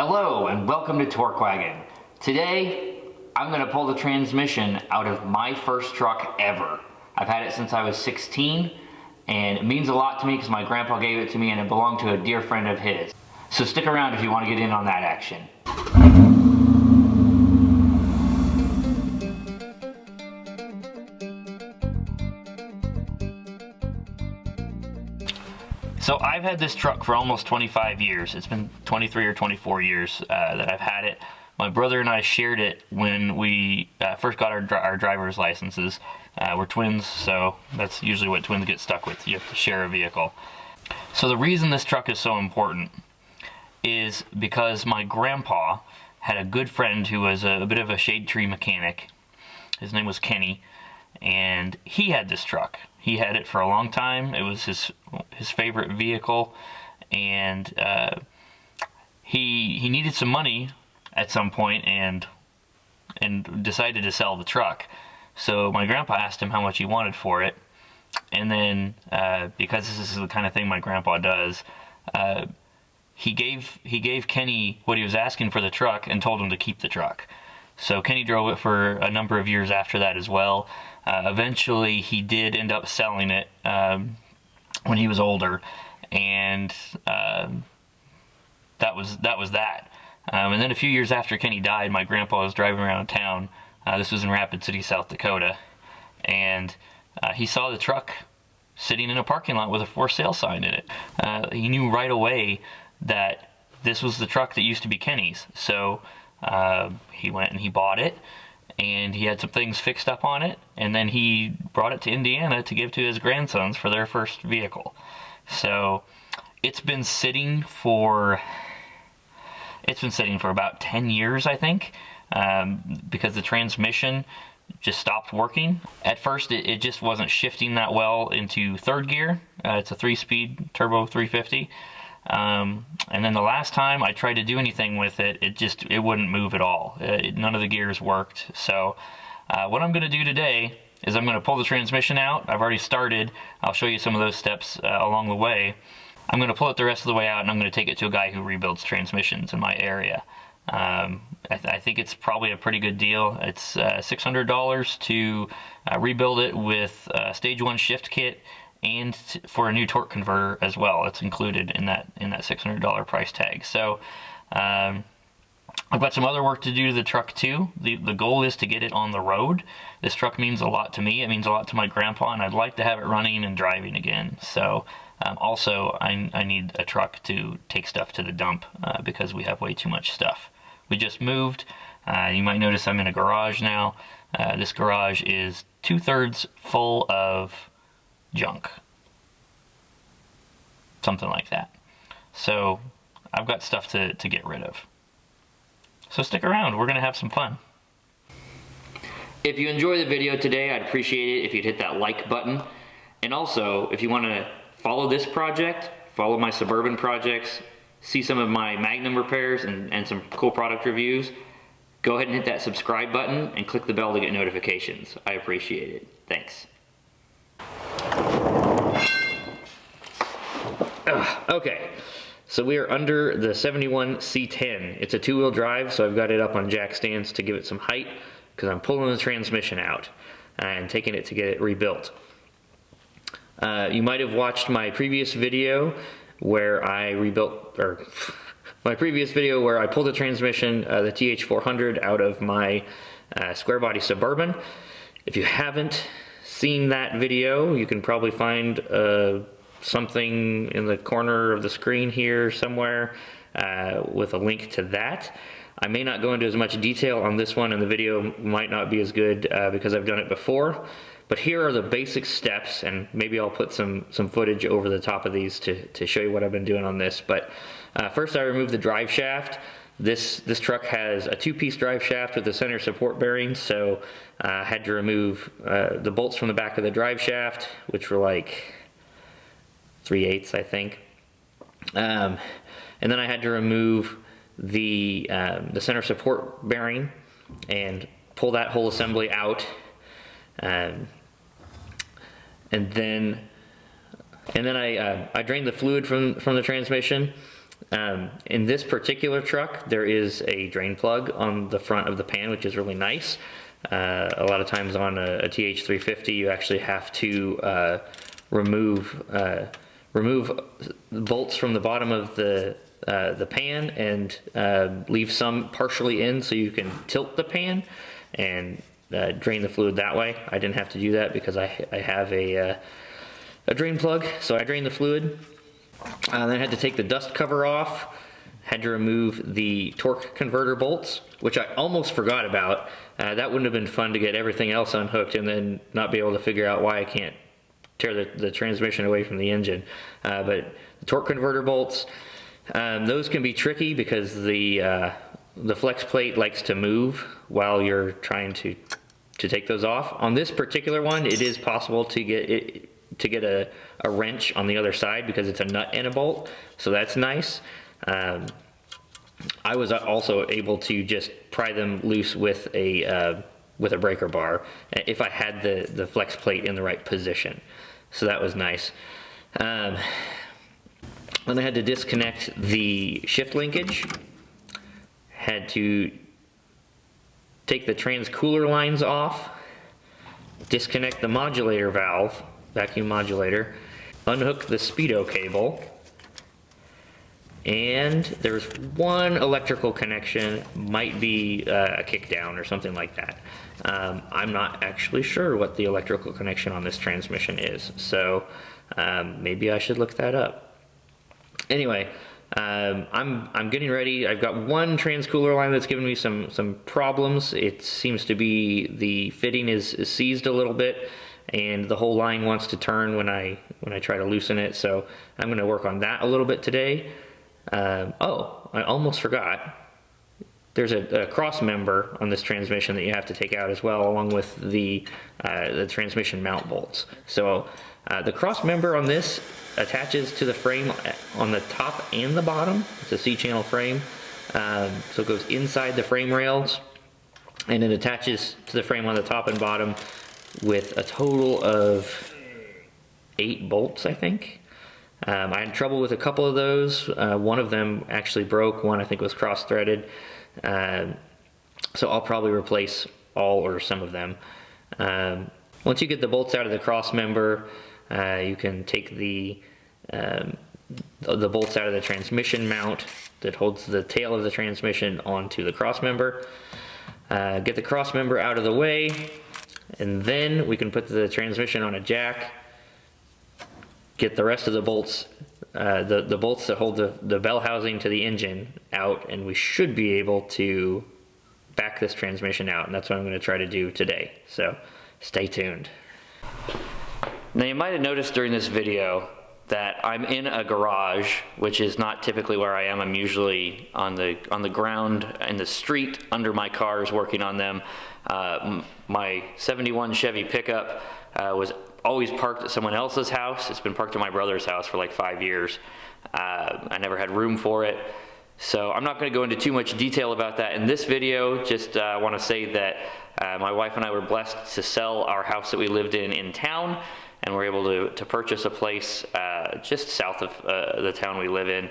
Hello and welcome to Torque Wagon. Today I'm going to pull the transmission out of my first truck ever. I've had it since I was 16 and it means a lot to me because my grandpa gave it to me and it belonged to a dear friend of his. So stick around if you want to get in on that action. So I've had this truck for almost 25 years. It's been 23 or 24 years that I've had it. My brother and I shared it when we first got our driver's licenses. We're twins, so that's usually what twins get stuck with. You have to share a vehicle. So the reason this truck is so important is because my grandpa had a good friend who was a bit of a shade tree mechanic. His name was Kenny, and he had this truck. He had it for a long time. It was his favorite vehicle, and he needed some money at some point and decided to sell the truck. So my grandpa asked him how much he wanted for it, and then because this is the kind of thing my grandpa does, he gave Kenny what he was asking for the truck and told him to keep the truck. So Kenny drove it for a number of years after that as well. Eventually he did end up selling it when he was older, and that was that. And then a few years after Kenny died, my grandpa was driving around town. This was in Rapid City, South Dakota, and he saw the truck sitting in a parking lot with a for sale sign in it. He knew right away that this was the truck that used to be Kenny's. So he went and he bought it, and he had some things fixed up on it, and then he brought it to Indiana to give to his grandsons for their first vehicle. So it's been sitting for about 10 years, I think, because the transmission just stopped working. At first it just wasn't shifting that well into third gear. It's a 3-speed turbo 350. And then the last time I tried to do anything with it, it wouldn't move at all. None of the gears worked. So what I'm going to do today is I'm going to pull the transmission out. I've already started. I'll show you some of those steps along the way. I'm going to pull it the rest of the way out, and I'm going to take it to a guy who rebuilds transmissions in my area. I think it's probably a pretty good deal. It's $600 to rebuild it with a stage 1 shift kit, and for a new torque converter as well. It's included in that $600 price tag. So I've got some other work to do to the truck too. The goal is to get it on the road. This truck means a lot to me. It means a lot to my grandpa, and I'd like to have it running and driving again. So also I need a truck to take stuff to the dump because we have way too much stuff. We just moved. You might notice I'm in a garage now. This garage is 2/3 full of junk, something like that. So I've got stuff to get rid of. So stick around, we're gonna have some fun. If you enjoy the video today, I'd appreciate it if you'd hit that like button. And also, if you want to follow this project, follow my Suburban projects, see some of my Magnum repairs and some cool product reviews, go ahead and hit that subscribe button and click the bell to get notifications. I appreciate it. Thanks. Okay, so we are under the 71 C10. It's a 2-wheel drive, so I've got it up on jack stands to give it some height because I'm pulling the transmission out and taking it to get it rebuilt. You might have watched my previous video where I pulled the transmission, the TH350 out of my square body Suburban. If you haven't seen that video, you can probably find something in the corner of the screen here somewhere with a link to that. I may not go into as much detail on this one, and the video might not be as good because I've done it before. But here are the basic steps, and maybe I'll put some footage over the top of these to show you what I've been doing on this. But first I removed the drive shaft. This truck has a 2-piece drive shaft with a center support bearing, so I had to remove the bolts from the back of the drive shaft, which were like 3/8, I think. And then I had to remove the center support bearing and pull that whole assembly out. And then I drained the fluid from the transmission In this particular truck, there is a drain plug on the front of the pan, which is really nice. A lot of times on a TH350, you actually have to remove bolts from the bottom of the pan and leave some partially in so you can tilt the pan and drain the fluid that way. I didn't have to do that because I have a drain plug, so I drained the fluid. Then I had to take the dust cover off, had to remove the torque converter bolts, which I almost forgot about. That wouldn't have been fun to get everything else unhooked and then not be able to figure out why I can't tear the transmission away from the engine. But the torque converter bolts, those can be tricky because the flex plate likes to move while you're trying to take those off. On this particular one, it is possible to get a wrench on the other side because it's a nut and a bolt, so that's nice. I was also able to just pry them loose with a breaker bar if I had the flex plate in the right position, so that was nice. Then I had to disconnect the shift linkage, had to take the trans cooler lines off, disconnect the modulator valve, vacuum modulator, unhook the speedo cable, and there's one electrical connection, might be a kickdown or something like that. I'm not actually sure what the electrical connection on this transmission is, so maybe I should look that up. Anyway, I'm getting ready. I've got one trans cooler line that's giving me some problems. It seems to be the fitting is seized a little bit, and the whole line wants to turn when I try to loosen it. So I'm going to work on that a little bit today. Oh, I almost forgot. There's a cross member on this transmission that you have to take out as well, along with the transmission mount bolts. So the cross member on this attaches to the frame on the top and the bottom. It's a C-channel frame, so it goes inside the frame rails, and it attaches to the frame on the top and bottom with a total of 8 bolts, I think. I had trouble with a couple of those. One of them actually broke. One I think was cross-threaded. So I'll probably replace all or some of them. Once you get the bolts out of the cross member, you can take the bolts out of the transmission mount that holds the tail of the transmission onto the cross member. Get the cross member out of the way, and then we can put the transmission on a jack. Get the rest of the bolts, the bolts that hold the bell housing to the engine out, and we should be able to back this transmission out, and that's what I'm going to try to do today. So stay tuned. Now you might have noticed during this video that I'm in a garage, which is not typically where I am. I'm usually on the ground in the street under my cars working on them. My 71 Chevy pickup was always parked at someone else's house. It's been parked at my brother's house for like 5 years. I never had room for it. So I'm not going to go into too much detail about that in this video. Just want to say that my wife and I were blessed to sell our house that we lived in town, and we're able to purchase a place just south of the town we live in.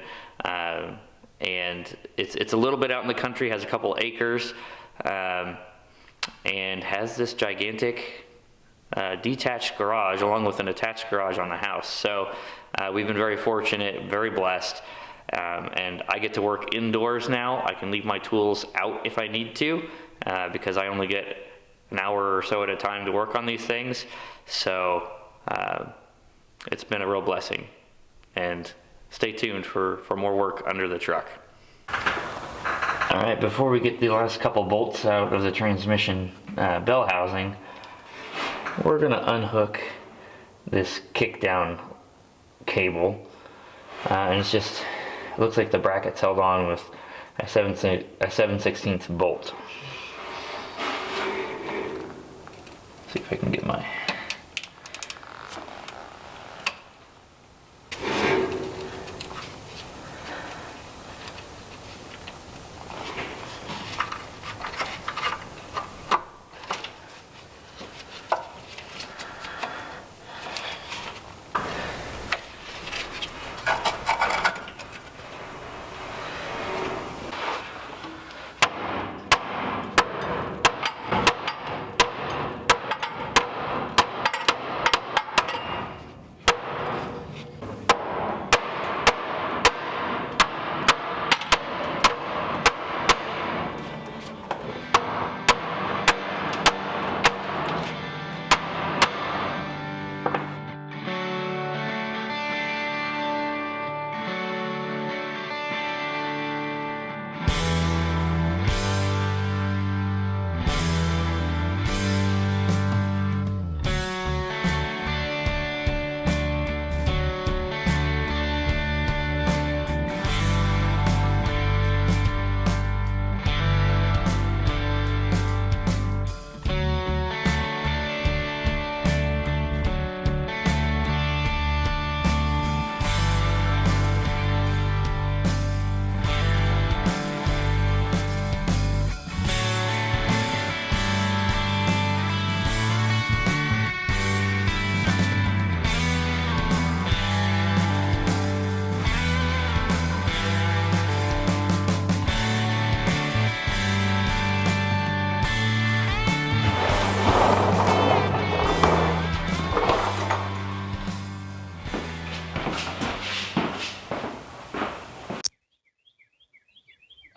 And it's a little bit out in the country, has a couple acres, and has this gigantic detached garage along with an attached garage on the house. So we've been very fortunate, very blessed, and I get to work indoors now. I can leave my tools out if I need to, because I only get an hour or so at a time to work on these things. So it's been a real blessing, and stay tuned for more work under the truck. Alright, before we get the last couple bolts out of the transmission bell housing, we're going to unhook this kick down cable, and it looks like the bracket's held on with a 7/16 bolt. See if I can get my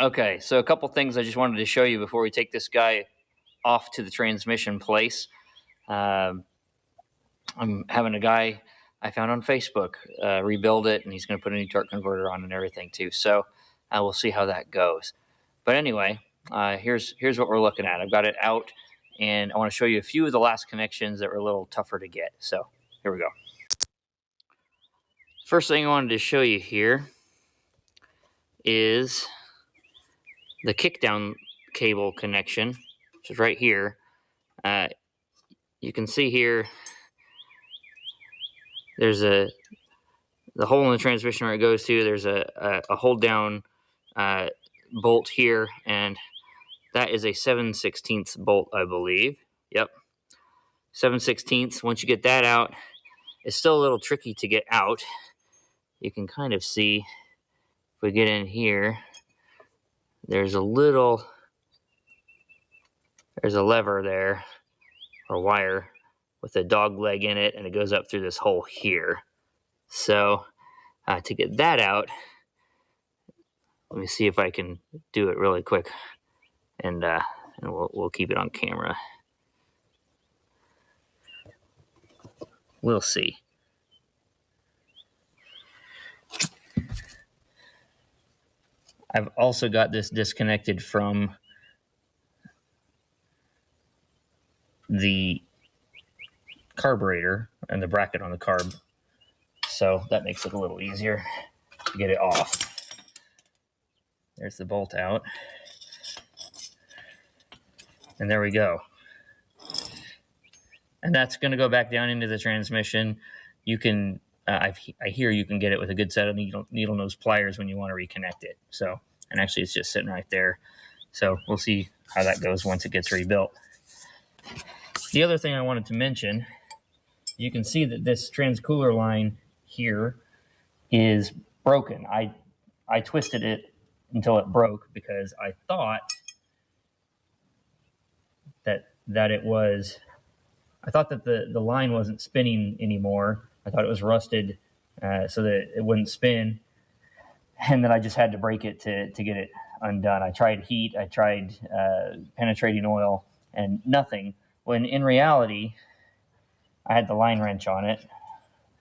Okay, so a couple things I just wanted to show you before we take this guy off to the transmission place. I'm having a guy I found on Facebook rebuild it, and he's going to put a new torque converter on and everything too. So we'll see how that goes. But anyway, here's what we're looking at. I've got it out, and I want to show you a few of the last connections that were a little tougher to get. So here we go. First thing I wanted to show you here is the kickdown cable connection, which is right here. You can see here there's the hole in the transmission where it goes to. There's a hold down bolt here, and that is a 7/16 bolt, I believe. Yep, 7/16. Once you get that out, it's still a little tricky to get out. You can kind of see if we get in here, there's a lever there, or wire, with a dog leg in it, and it goes up through this hole here. So to get that out, let me see if I can do it really quick, and we'll keep it on camera. We'll see. I've also got this disconnected from the carburetor and the bracket on the carb, so that makes it a little easier to get it off. There's the bolt out, and there we go. And that's going to go back down into the transmission. You can, I hear you can get it with a good set of needle nose pliers when you want to reconnect it. So, and actually it's just sitting right there. So we'll see how that goes once it gets rebuilt. The other thing I wanted to mention, you can see that this transcooler line here is broken. I twisted it until it broke because I thought that it was, I thought that the line wasn't spinning anymore. I thought it was rusted so that it wouldn't spin, and then I just had to break it to get it undone. I tried heat, I tried penetrating oil, and nothing. When in reality, I had the line wrench on it,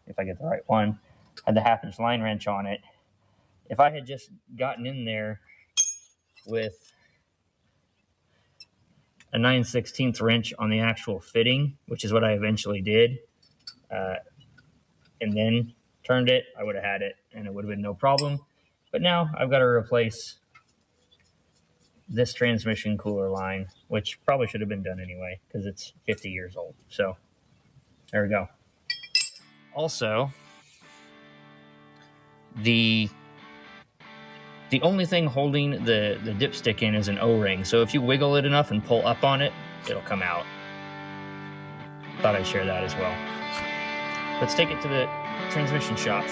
if I get the right one, had the 1/2-inch line wrench on it. If I had just gotten in there with a 9/16 wrench on the actual fitting, which is what I eventually did, and then turned it, I would have had it, and it would have been no problem. But now I've got to replace this transmission cooler line, which probably should have been done anyway because it's 50 years old. So there we go. Also, the only thing holding the dipstick in is an O-ring. So if you wiggle it enough and pull up on it, it'll come out. Thought I'd share that as well. Let's take it to the transmission shop.